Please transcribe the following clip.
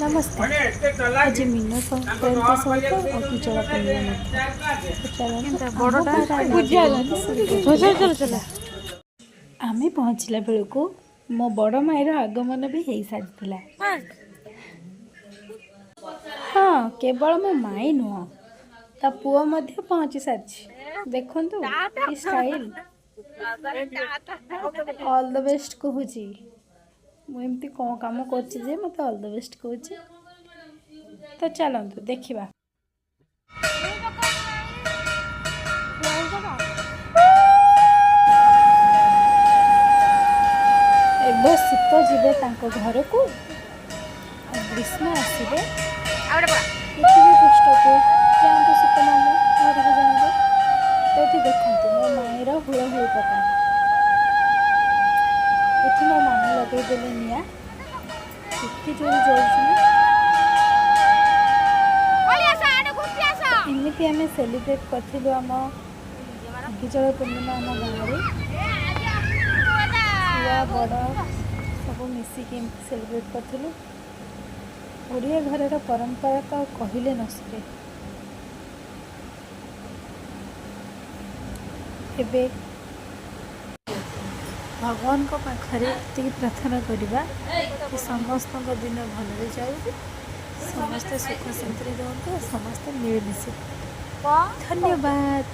नमस्ते। आज मीन संक्रांति सहित अगिचल पूर्णिमा आमे पहुँचला बेलू मो बड़ माईर आगमन भी हो सारी। हाँ केवल मो माई नुह ता पुआ मध्य पहुँची सारी। देखंतु कि स्टाइल। ऑल द बेस्ट कहूची मुझे कौन काम कर मत ऑल द बेस्ट कहूँ। तो चलतु देखा एवं शीत जीवे घर को ग्रीष्म आसवे पृथ्वी पृष्ठ को जातु शीत मामू घर को जाए। तो ये देखते मो माईर हुड़हुड़ पका ये मो मामू लगेदेले निआ कितनी जोर जलुना। एमती आम सेलिब्रेट करूँ आम अगिचल पूर्णिमा आम गाँव छुआ बड़ सब मिसिकी सेलिब्रेट करूँ। ओडिया घर परंपरा तो कहले न सरे। एबे भगवान को पाखरे प्रार्थना करवा कि समस्त दिन भल जाऊ, समस्ते सुख शांति रुहतु, समस्ते मिलमिशे। धन्यवाद।